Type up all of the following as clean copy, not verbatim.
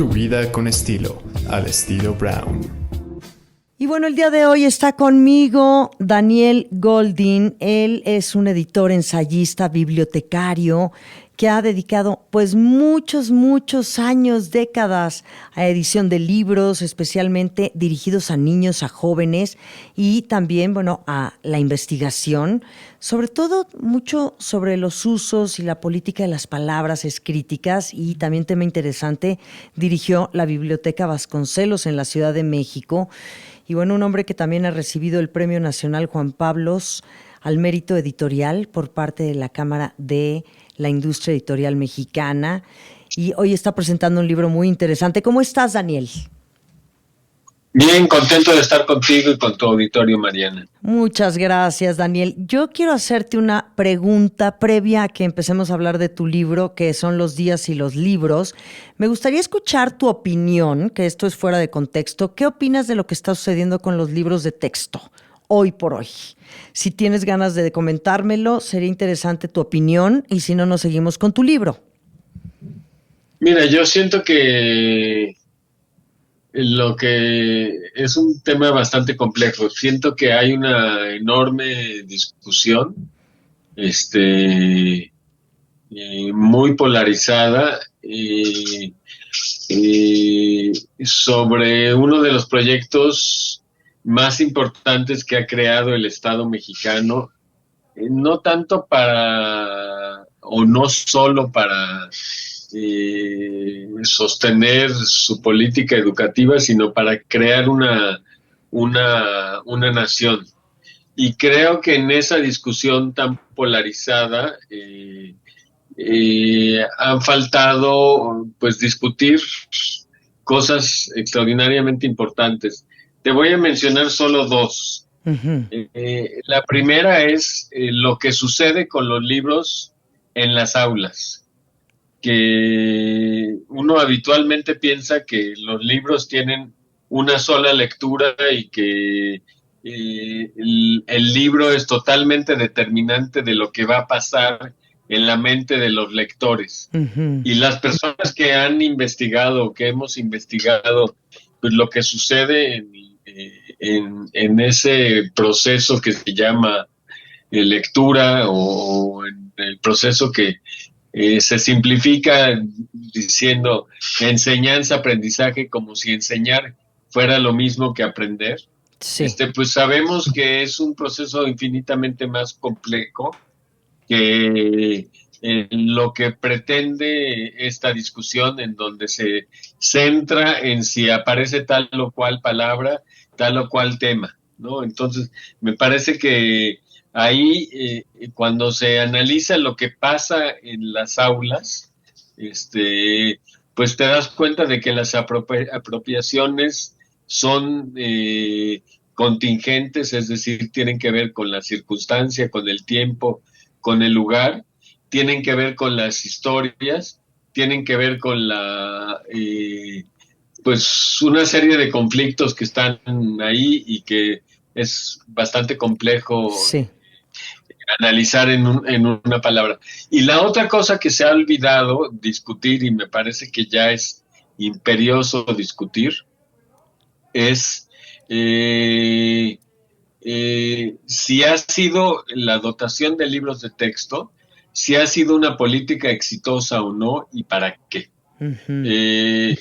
Tu vida con estilo, al estilo Brown. Y bueno, el día de hoy está conmigo Daniel Goldin. Él es un editor, ensayista, bibliotecario que ha dedicado pues muchos años, décadas a edición de libros, especialmente dirigidos a niños, a jóvenes y también, bueno, a la investigación, sobre todo mucho sobre los usos y la política de las palabras escríticas y también tema interesante, dirigió la Biblioteca Vasconcelos en la Ciudad de México. Y bueno, un hombre que también ha recibido el Premio Nacional Juan Pablos al Mérito Editorial por parte de la Cámara de la Industria Editorial Mexicana. Y hoy está presentando un libro muy interesante. ¿Cómo estás, Daniel? Bien, contento de estar contigo y con tu auditorio, Mariana. Muchas gracias, Daniel. Yo quiero hacerte una pregunta previa a que empecemos a hablar de tu libro, que son Los días y los libros. Me gustaría escuchar tu opinión, que esto es fuera de contexto. ¿Qué opinas de lo que está sucediendo con los libros de texto hoy por hoy? Si tienes ganas de comentármelo, sería interesante tu opinión, y si no, nos seguimos con tu libro. Mira, yo siento que lo que es un tema bastante complejo. Siento que hay una enorme discusión, muy polarizada, sobre uno de los proyectos más importantes que ha creado el Estado mexicano, no tanto para, o no solo para sostener su política educativa, sino para crear una nación. Y creo que en esa discusión tan polarizada han faltado pues discutir cosas extraordinariamente importantes. Te voy a mencionar solo dos. Uh-huh. La primera es lo que sucede con los libros en las aulas, que uno habitualmente piensa que los libros tienen una sola lectura y que el libro es totalmente determinante de lo que va a pasar en la mente de los lectores. Uh-huh. Y las personas que han investigado, que hemos investigado, pues lo que sucede en ese proceso que se llama lectura, o en el proceso que se simplifica diciendo enseñanza, aprendizaje, como si enseñar fuera lo mismo que aprender. Sí. Pues sabemos que es un proceso infinitamente más complejo que lo que pretende esta discusión, en donde se centra en si aparece tal o cual palabra, tal o cual tema, ¿no? Entonces, me parece que ahí, cuando se analiza lo que pasa en las aulas, pues te das cuenta de que las apropiaciones son contingentes, es decir, tienen que ver con la circunstancia, con el tiempo, con el lugar, tienen que ver con las historias, tienen que ver con pues una serie de conflictos que están ahí y que es bastante complejo. Sí. Analizar en una palabra. Y la otra cosa que se ha olvidado discutir, y me parece que ya es imperioso discutir, es si ha sido la dotación de libros de texto, si ha sido una política exitosa o no, y para qué. Uh-huh.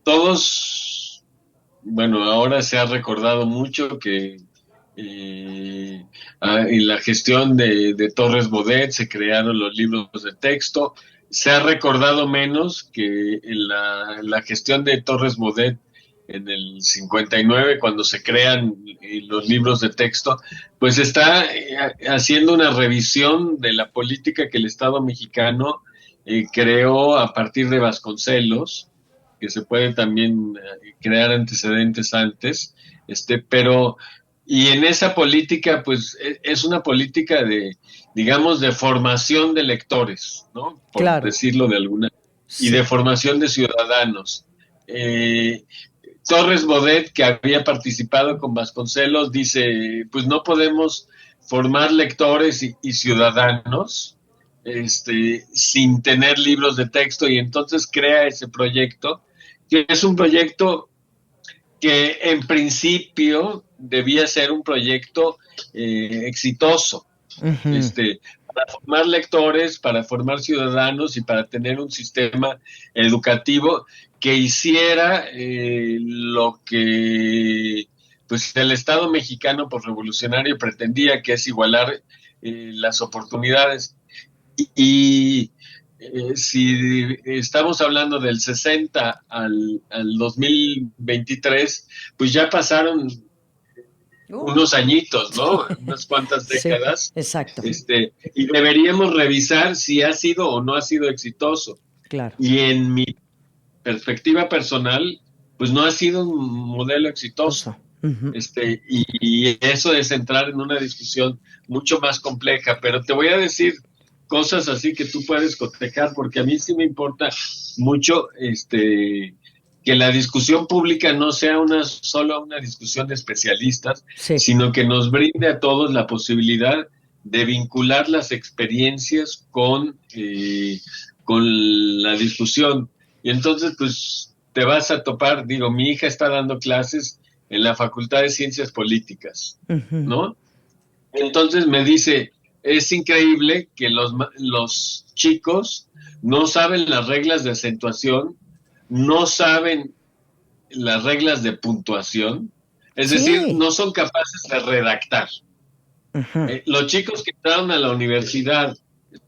Todos, bueno, ahora se ha recordado mucho que en la gestión de Torres Bodet se crearon los libros de texto. Se ha recordado menos que en la gestión de Torres Bodet en el 59, cuando se crean los libros de texto, pues está haciendo una revisión de la política que el Estado mexicano creó a partir de Vasconcelos, que se pueden también crear antecedentes antes, pero y en esa política, pues, es una política de, digamos, de formación de lectores, ¿no? Por claro. Decirlo de alguna, sí. Y de formación de ciudadanos. Torres Bodet, que había participado con Vasconcelos, dice, pues no podemos formar lectores y ciudadanos sin tener libros de texto, y entonces crea ese proyecto que es un proyecto que en principio debía ser un proyecto exitoso, Ujú. para formar lectores, para formar ciudadanos y para tener un sistema educativo que hiciera lo que pues el Estado mexicano por revolucionario pretendía, que es igualar las oportunidades. Y si estamos hablando del 60 al 2023, pues ya pasaron Uh, unos añitos, sí, ¿no? Unas cuantas sí, décadas, exacto, y deberíamos revisar si ha sido o no ha sido exitoso. claro. Y en mi perspectiva personal, pues no ha sido un modelo exitoso. Toso. Ujú. Y eso es entrar en una discusión mucho más compleja, pero te voy a decir cosas así que tú puedes cotejar, porque a mí sí me importa mucho que la discusión pública no sea solo una discusión de especialistas, Sí. sino que nos brinde a todos la posibilidad de vincular las experiencias con la discusión. Y entonces, pues, te vas a topar, digo, mi hija está dando clases en la Facultad de Ciencias Políticas, Ujú. ¿no? Entonces me dice, es increíble que los chicos no saben las reglas de acentuación, no saben las reglas de puntuación, es decir, Sí. no son capaces de redactar. Ujú. Los chicos que entraron a la universidad,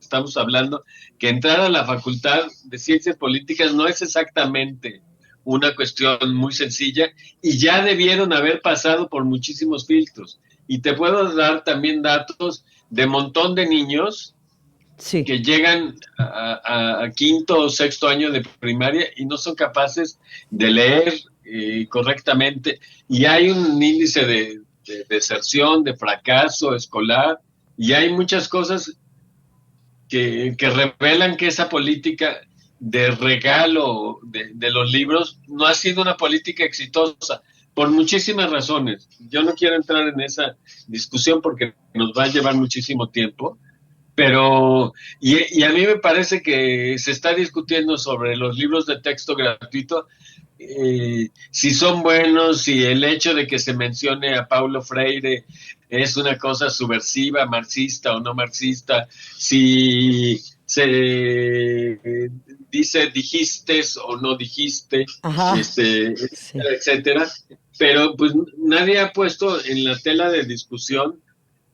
estamos hablando, que entrar a la Facultad de Ciencias Políticas no es exactamente una cuestión muy sencilla y ya debieron haber pasado por muchísimos filtros. Y te puedo dar también datos de montón de niños Sí. que llegan a quinto o sexto año de primaria y no son capaces de leer correctamente. Y hay un índice de deserción, de fracaso escolar, y hay muchas cosas que revelan que esa política de regalo de los libros no ha sido una política exitosa por muchísimas razones. Yo no quiero entrar en esa discusión porque nos va a llevar muchísimo tiempo, pero, y a mí me parece que se está discutiendo sobre los libros de texto gratuito, si son buenos, si el hecho de que se mencione a Paulo Freire es una cosa subversiva, marxista o no marxista, si se dice dijiste o no dijiste, Ajá. Sí. etcétera, etcétera. Pero pues nadie ha puesto en la tela de discusión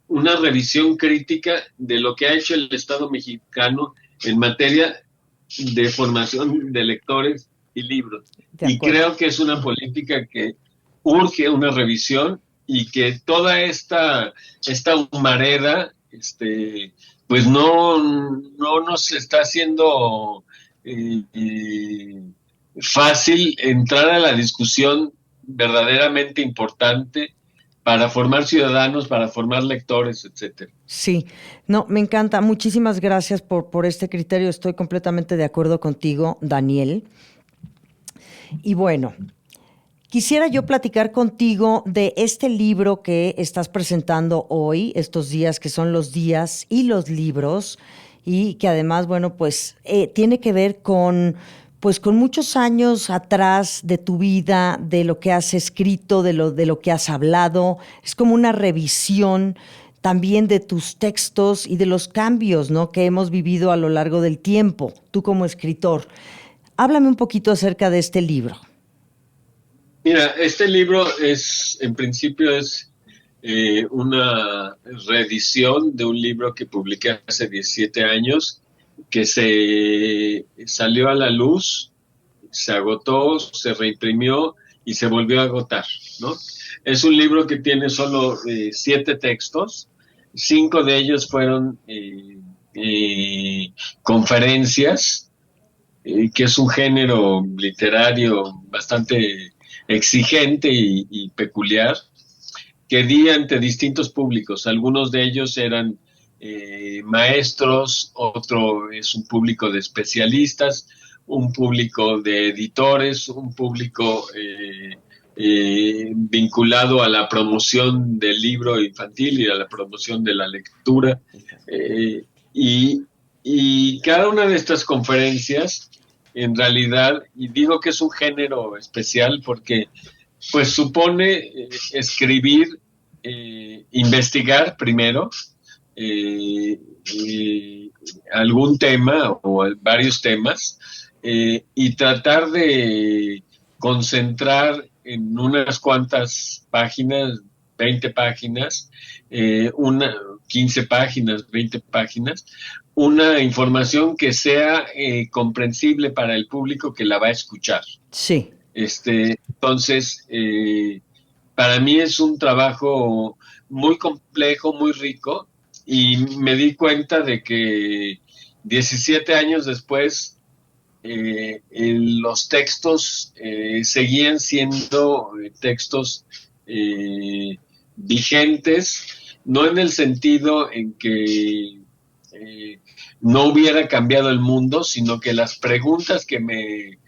una revisión crítica de lo que ha hecho el Estado mexicano en materia de formación de lectores y libros. De Y acuerdo. creo que es una política que urge una revisión y que toda esta humareda, pues no nos está haciendo fácil entrar a la discusión verdaderamente importante para formar ciudadanos, para formar lectores, etcétera. Sí, no, me encanta. Muchísimas gracias por este criterio. Estoy completamente de acuerdo contigo, Daniel. Y bueno, quisiera yo platicar contigo de este libro que estás presentando hoy, estos días que son los días y los libros, y que además, bueno, pues tiene que ver pues con muchos años atrás de tu vida, de lo que has escrito, de lo que has hablado. Es como una revisión también de tus textos y de los cambios, ¿no?, que hemos vivido a lo largo del tiempo, tú como escritor. Háblame un poquito acerca de este libro. Mira, este libro en principio es una reedición de un libro que publiqué hace 17 años, que se salió a la luz, se agotó, se reimprimió y se volvió a agotar, ¿no? Es un libro que tiene solo 7 textos, 5 de ellos fueron conferencias, que es un género literario bastante exigente y peculiar, que di ante distintos públicos. Algunos de ellos eran maestros, otro es un público de especialistas, un público de editores, un público vinculado a la promoción del libro infantil y a la promoción de la lectura. Eh, y, y cada una de estas conferencias en realidad, y digo que es un género especial porque pues supone escribir, investigar primero eh, eh, algún tema o varios temas, y tratar de concentrar en unas cuantas páginas, 20 páginas, 15 páginas, 20 páginas, una información que sea comprensible para el público que la va a escuchar. Sí. Entonces, para mí es un trabajo muy complejo, muy rico, y me di cuenta de que 17 años después los textos seguían siendo textos vigentes, no en el sentido en que no hubiera cambiado el mundo, sino que las preguntas que me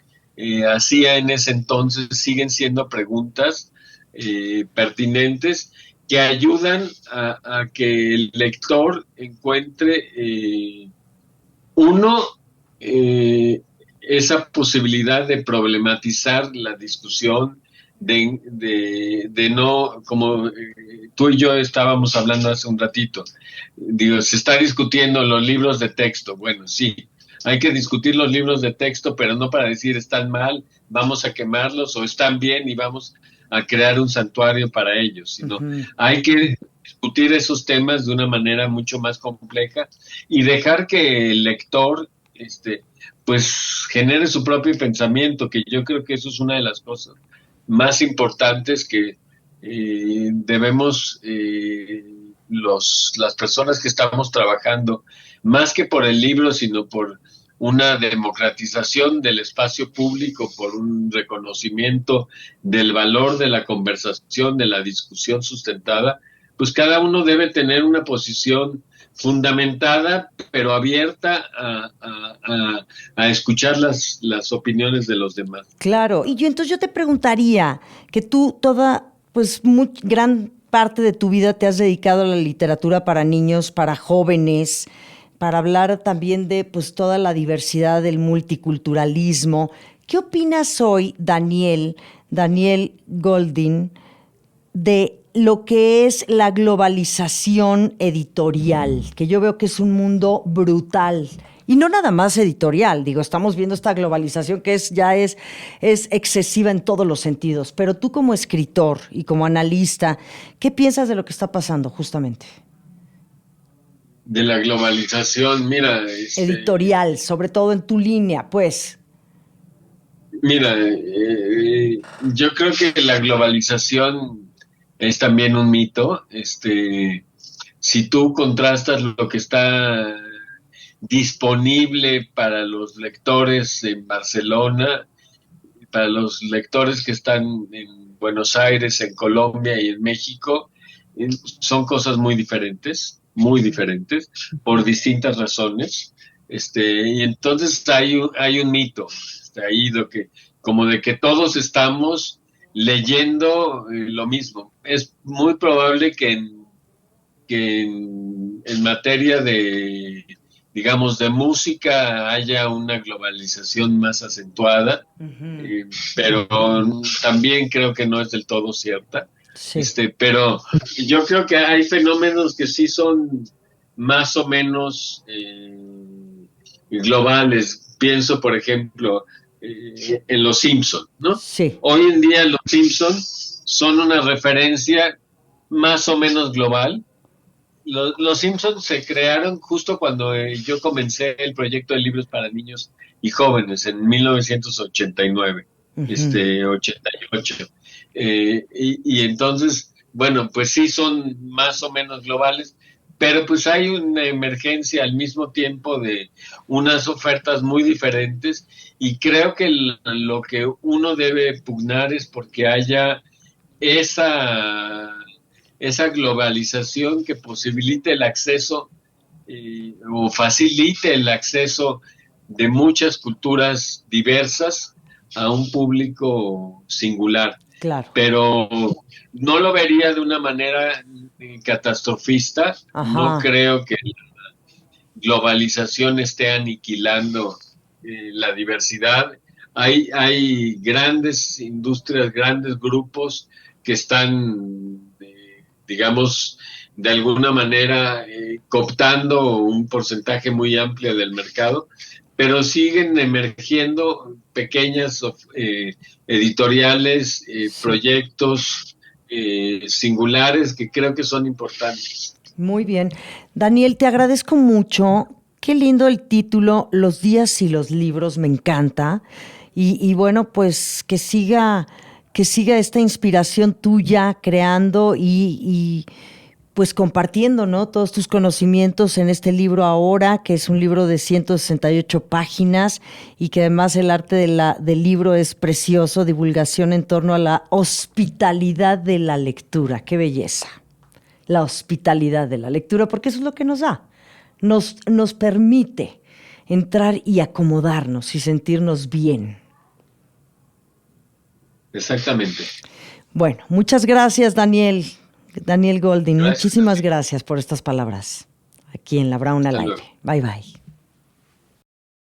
hacía en ese entonces siguen siendo preguntas pertinentes que ayudan a que el lector encuentre uno esa posibilidad de problematizar la discusión, de no, como tú y yo estábamos hablando hace un ratito, digo, se está discutiendo los libros de texto. Bueno, sí, hay que discutir los libros de texto, pero no para decir están mal, vamos a quemarlos, o están bien y vamos a crear un santuario para ellos, sino hay que discutir esos temas de una manera mucho más compleja y dejar que el lector pues genere su propio pensamiento, que yo creo que eso es una de las cosas más importantes que debemos las personas que estamos trabajando, más que por el libro, sino por una democratización del espacio público, por un reconocimiento del valor de la conversación, de la discusión sustentada, pues cada uno debe tener una posición fundamentada, pero abierta a escuchar las opiniones de los demás. Claro, y entonces yo te preguntaría, que tú pues gran parte de tu vida te has dedicado a la literatura para niños, para jóvenes, para hablar también de pues toda la diversidad del multiculturalismo. ¿Qué opinas hoy, Daniel Goldin, de lo que es la globalización editorial? Que yo veo que es un mundo brutal. Y no nada más editorial, digo, estamos viendo esta globalización que ya es excesiva en todos los sentidos. Pero tú como escritor y como analista, ¿qué piensas de lo que está pasando justamente? De la globalización, mira... editorial, sobre todo en tu línea, pues. Mira, yo creo que la globalización es también un mito. Si tú contrastas lo que está disponible para los lectores en Barcelona, para los lectores que están en Buenos Aires, en Colombia y en México, son cosas muy diferentes, por distintas razones. Y entonces hay un mito ahí como de que todos estamos leyendo lo mismo. Es muy probable que en materia de, digamos, de música haya una globalización más acentuada, pero también creo que no es del todo cierta. Sí. Pero yo creo que hay fenómenos que sí son más o menos globales. Pienso, por ejemplo, en Los Simpson, ¿no? Sí. Hoy en día Los Simpson son una referencia más o menos global. Los Simpsons se crearon justo cuando yo comencé el proyecto de libros para niños y jóvenes en 1989, 88. Y entonces, bueno, pues sí son más o menos globales, pero pues hay una emergencia al mismo tiempo de unas ofertas muy diferentes, y creo que lo que uno debe pugnar es porque haya esa globalización que posibilite el acceso o facilite el acceso de muchas culturas diversas a un público singular. Claro. Pero no lo vería de una manera catastrofista. Ajá. No creo que la globalización esté aniquilando la diversidad. Hay grandes industrias, grandes grupos que están, digamos, de alguna manera cooptando un porcentaje muy amplio del mercado, pero siguen emergiendo pequeñas editoriales, proyectos singulares que creo que son importantes. Muy bien. Daniel, te agradezco mucho. Qué lindo el título, Los días y los libros, me encanta. Y bueno, pues que siga esta inspiración tuya creando y pues compartiendo, ¿no? Todos tus conocimientos en este libro ahora, que es un libro de 168 páginas y que además el arte del libro es precioso, divulgación en torno a la hospitalidad de la lectura. ¡Qué belleza! La hospitalidad de la lectura, porque eso es lo que nos da. Nos permite entrar y acomodarnos y sentirnos bien. Exactamente. Bueno, muchas gracias, Daniel Goldin. Gracias. Muchísimas gracias por estas palabras aquí en La Brown al Hasta aire. luego. Bye, bye.